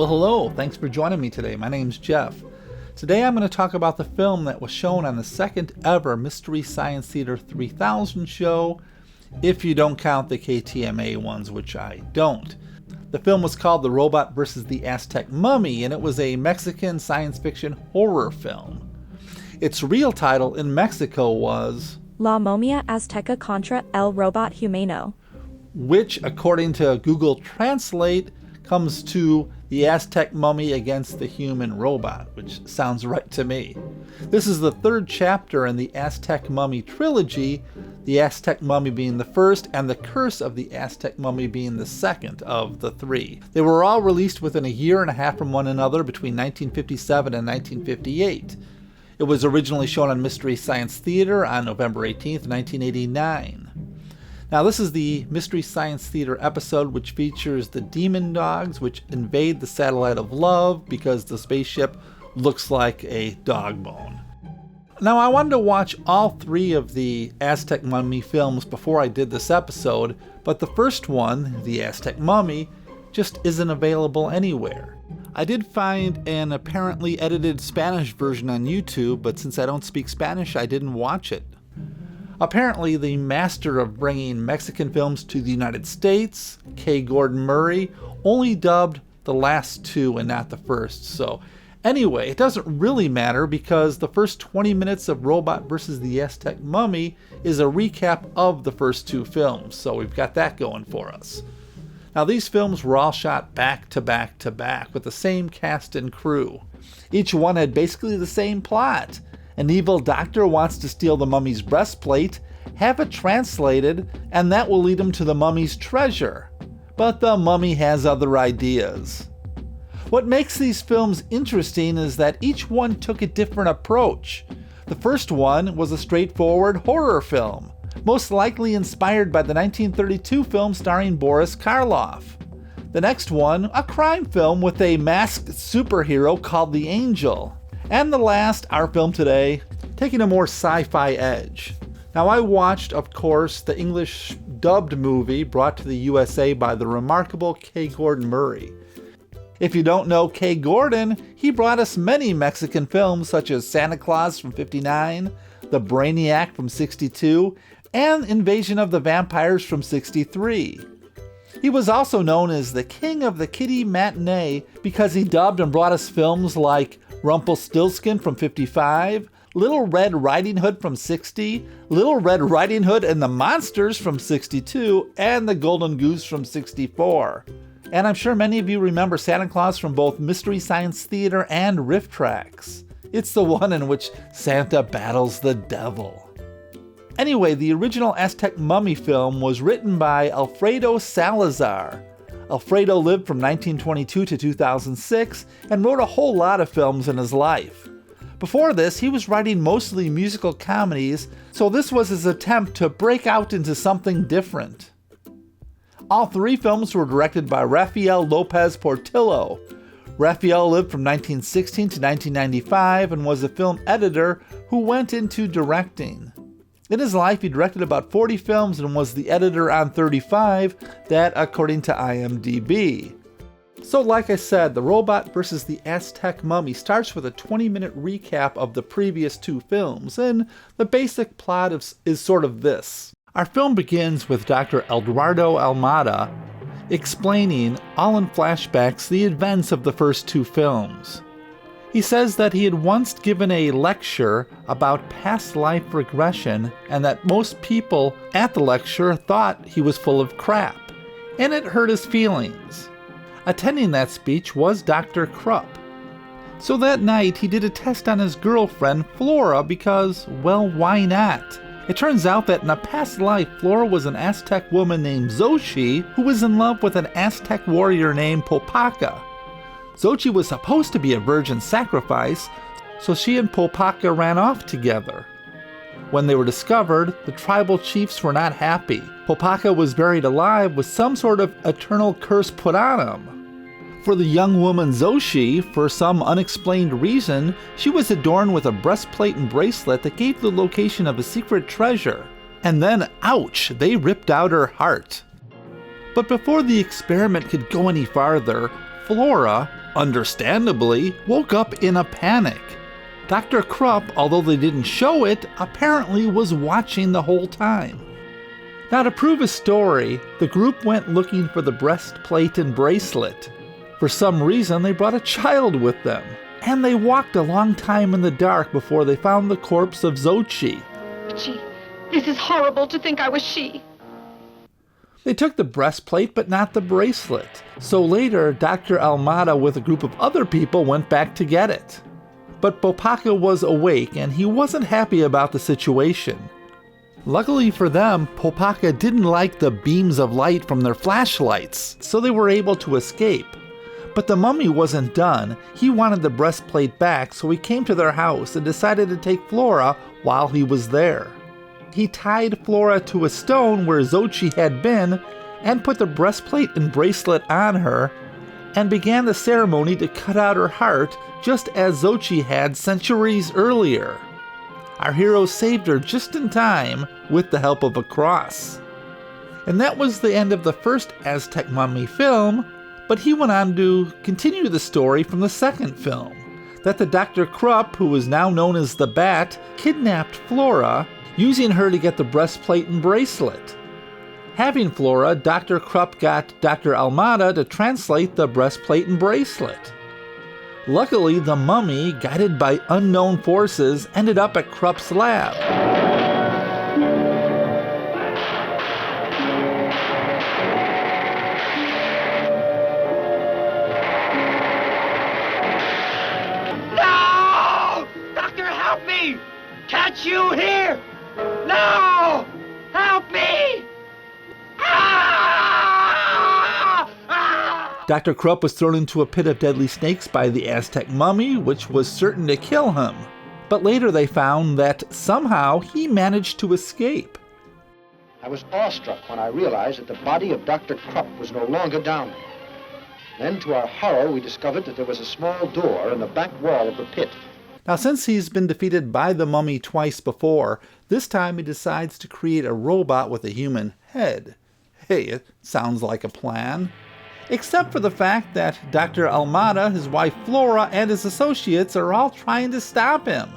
Well, hello. Thanks for joining me today. My name's Jeff. Today I'm going to talk about the film that was shown on the second ever Mystery Science Theater 3000 show, if you don't count the KTMA ones, which I don't. The film was called The Robot vs. the Aztec Mummy, and it was a Mexican science fiction horror film. Its real title in Mexico was La Momia Azteca contra el Robot Humano, which, according to Google Translate, comes to The Aztec Mummy Against the Human Robot, which sounds right to me. This is the third chapter in the Aztec Mummy trilogy, the Aztec Mummy being the first and the Curse of the Aztec Mummy being the second of the three. They were all released within a year and a half from one another between 1957 and 1958. It was originally shown on Mystery Science Theater on November 18th, 1989. Now, this is the Mystery Science Theater episode which features the demon dogs which invade the satellite of love because the spaceship looks like a dog bone. Now, I wanted to watch all three of the Aztec Mummy films before I did this episode, but the first one, the Aztec Mummy, just isn't available anywhere. I did find an apparently edited Spanish version on YouTube, but since I don't speak Spanish, I didn't watch it. Apparently, the master of bringing Mexican films to the United States, K. Gordon Murray, only dubbed the last two and not the first. So anyway, it doesn't really matter because the first 20 minutes of Robot vs. the Aztec Mummy is a recap of the first two films. So we've got that going for us. Now, these films were all shot back to back to back with the same cast and crew. Each one had basically the same plot. An evil doctor wants to steal the mummy's breastplate, have it translated, and that will lead him to the mummy's treasure. But the mummy has other ideas. What makes these films interesting is that each one took a different approach. The first one was a straightforward horror film, most likely inspired by the 1932 film starring Boris Karloff. The next one, a crime film with a masked superhero called the Angel. And the last, our film today, taking a more sci-fi edge. Now, I watched, of course, the English dubbed movie brought to the USA by the remarkable K. Gordon Murray. If you don't know K. Gordon, he brought us many Mexican films such as Santa Claus from '59, The Brainiac from '62, and Invasion of the Vampires from '63. He was also known as the King of the Kiddie Matinee because he dubbed and brought us films like Rumpelstiltskin from '55, Little Red Riding Hood from '60, Little Red Riding Hood and the Monsters from '62, and The Golden Goose from '64. And I'm sure many of you remember Santa Claus from both Mystery Science Theater and Riff Tracks. It's the one in which Santa battles the devil. Anyway, the original Aztec Mummy film was written by Alfredo Salazar. Alfredo lived from 1922 to 2006 and wrote a whole lot of films in his life. Before this, he was writing mostly musical comedies, so this was his attempt to break out into something different. All three films were directed by Rafael Portillo. Rafael lived from 1916 to 1995 and was a film editor who went into directing. In his life, he directed about 40 films and was the editor on 35, that according to IMDb. So like I said, The Robot vs. the Aztec Mummy starts with a 20-minute recap of the previous two films, and the basic plot is sort of this. Our film begins with Dr. Eduardo Almada explaining, all in flashbacks, the events of the first two films. He says that he had once given a lecture about past life regression and that most people at the lecture thought he was full of crap, and it hurt his feelings. Attending that speech was Dr. Krupp. So that night he did a test on his girlfriend Flora because, well, why not? It turns out that in a past life, Flora was an Aztec woman named Xochi who was in love with an Aztec warrior named Popaka. Xochi was supposed to be a virgin sacrifice, so she and Popaka ran off together. When they were discovered, the tribal chiefs were not happy. Popaka was buried alive with some sort of eternal curse put on him. For the young woman Xochi, for some unexplained reason, she was adorned with a breastplate and bracelet that gave the location of a secret treasure. And then, ouch, they ripped out her heart. But before the experiment could go any farther, Flora, understandably, woke up in a panic. Dr. Krupp, although they didn't show it, apparently was watching the whole time. Now, to prove his story, the group went looking for the breastplate and bracelet. For some reason, they brought a child with them, and they walked a long time in the dark before they found the corpse of Xochi. Gee, this is horrible to think I was she. They took the breastplate, but not the bracelet. So later, Dr. Almada with a group of other people went back to get it. But Popaka was awake, and he wasn't happy about the situation. Luckily for them, Popaka didn't like the beams of light from their flashlights, so they were able to escape. But the mummy wasn't done. He wanted the breastplate back, so he came to their house and decided to take Flora while he was there. He tied Flora to a stone where Xochi had been and put the breastplate and bracelet on her and began the ceremony to cut out her heart just as Xochi had centuries earlier. Our hero saved her just in time with the help of a cross. And that was the end of the first Aztec Mummy film, but he went on to continue the story from the second film, that the Dr. Krupp, who is now known as the Bat, kidnapped Flora, using her to get the breastplate and bracelet. Having Flora, Dr. Krupp got Dr. Almada to translate the breastplate and bracelet. Luckily, the mummy, guided by unknown forces, ended up at Krupp's lab. No! Doctor, help me! Can't you hear? No! Help me! Dr. Krupp was thrown into a pit of deadly snakes by the Aztec Mummy, which was certain to kill him. But later they found that somehow he managed to escape. I was awestruck when I realized that the body of Dr. Krupp was no longer down there. Then, to our horror, we discovered that there was a small door in the back wall of the pit. Now, since he's been defeated by the mummy twice before, this time he decides to create a robot with a human head. Hey, it sounds like a plan. Except for the fact that Dr. Almada, his wife Flora, and his associates are all trying to stop him.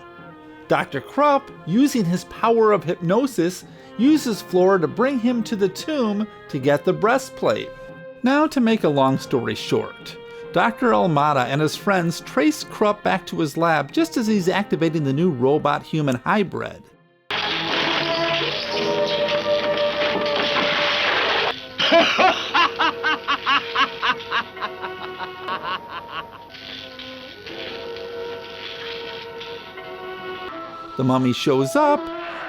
Dr. Krupp, using his power of hypnosis, uses Flora to bring him to the tomb to get the breastplate. Now, to make a long story short, Dr. Almada and his friends trace Krupp back to his lab just as he's activating the new robot-human hybrid. The mummy shows up,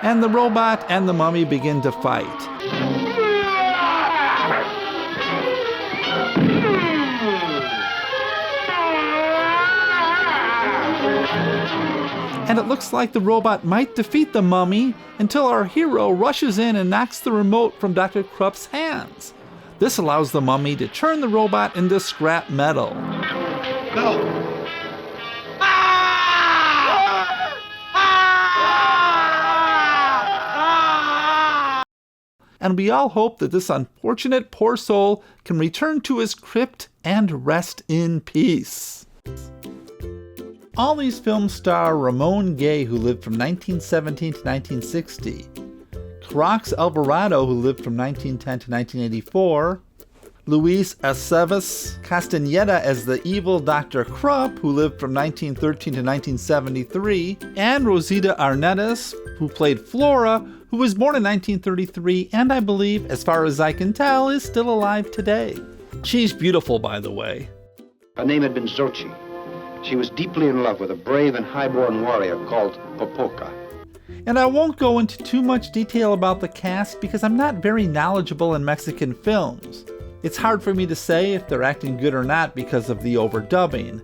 and the robot and the mummy begin to fight. And it looks like the robot might defeat the mummy until our hero rushes in and knocks the remote from Dr. Krupp's hands. This allows the mummy to turn the robot into scrap metal. No! And we all hope that this unfortunate poor soul can return to his crypt and rest in peace. All these films star Ramón Gay, who lived from 1917 to 1960, Crox Alvarado, who lived from 1910 to 1984, Luis Aceves Castañeda as the evil Dr. Krupp, who lived from 1913 to 1973, and Rosita Arnaiz, who played Flora, who was born in 1933 and I believe, as far as I can tell, is still alive today. She's beautiful, by the way. Her name had been Xochi. She was deeply in love with a brave and highborn warrior called Popoca. And I won't go into too much detail about the cast because I'm not very knowledgeable in Mexican films. It's hard for me to say if they're acting good or not because of the overdubbing.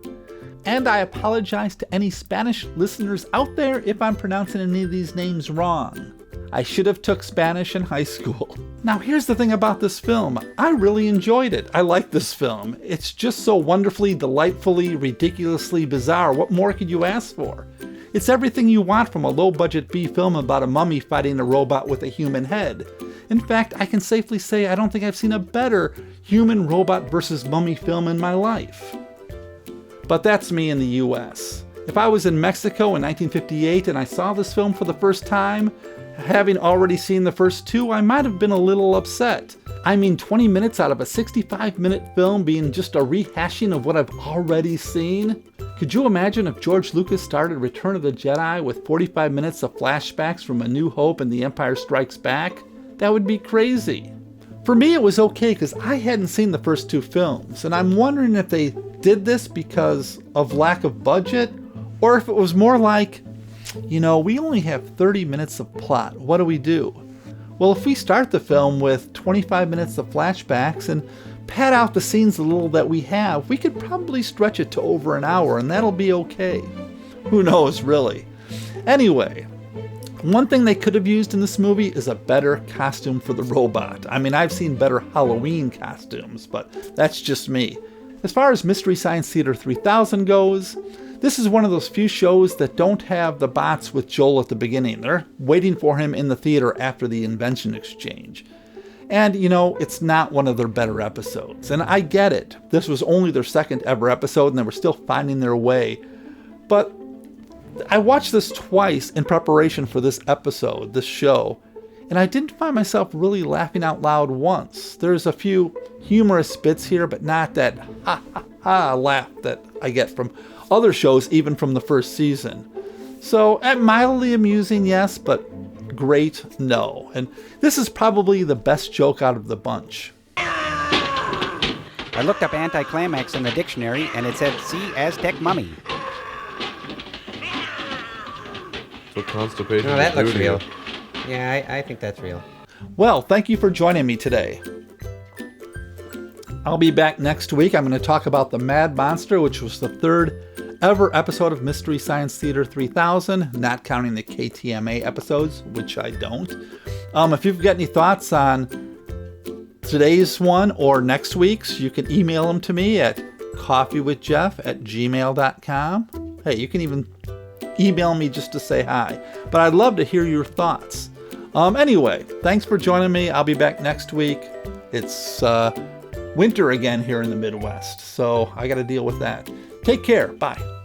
And I apologize to any Spanish listeners out there if I'm pronouncing any of these names wrong. I should have took Spanish in high school. Now here's the thing about this film. I really enjoyed it. I like this film. It's just so wonderfully, delightfully, ridiculously bizarre. What more could you ask for? It's everything you want from a low-budget B film about a mummy fighting a robot with a human head. In fact, I can safely say I don't think I've seen a better human-robot versus mummy film in my life. but that's me in the US. If I was in Mexico in 1958 and I saw this film for the first time, having already seen the first two, I might have been a little upset. I mean, 20 minutes out of a 65-minute film being just a rehashing of what I've already seen? Could you imagine if George Lucas started Return of the Jedi with 45 minutes of flashbacks from A New Hope and The Empire Strikes Back? That would be crazy. For me, it was okay because I hadn't seen the first two films, and I'm wondering if they did this because of lack of budget, or if it was more like, we only have 30 minutes of plot. What do we do? Well, if we start the film with 25 minutes of flashbacks and pad out the scenes a little that we have, we could probably stretch it to over an hour, and that'll be okay. Who knows, really? Anyway, one thing they could have used in this movie is a better costume for the robot. I mean, I've seen better Halloween costumes, but that's just me. As far as Mystery Science Theater 3000 goes, this is one of those few shows that don't have the bots with Joel at the beginning. They're waiting for him in the theater after the invention exchange. And, it's not one of their better episodes. And I get it. This was only their second ever episode and they were still finding their way. But I watched this twice in preparation for this episode, this show, and I didn't find myself really laughing out loud once. There's a few humorous bits here, but not that ha ha ha laugh that I get from other shows, even from the first season. So, mildly amusing, yes, but great, no. And this is probably the best joke out of the bunch. I looked up anticlimax in the dictionary, and it said, see Aztec Mummy. So constipation. No, that looks real. Yeah, I think that's real. Well, thank you for joining me today. I'll be back next week. I'm going to talk about the Mad Monster, which was the third ever episode of Mystery Science Theater 3000, not counting the KTMA episodes, which I don't. If you've got any thoughts on today's one or next week's, you can email them to me at coffeewithjeff@gmail.com. Hey, you can even email me just to say hi, but I'd love to hear your thoughts. Anyway, thanks for joining me. I'll be back next week. It's winter again here in the Midwest, so I got to deal with that. Take care. Bye.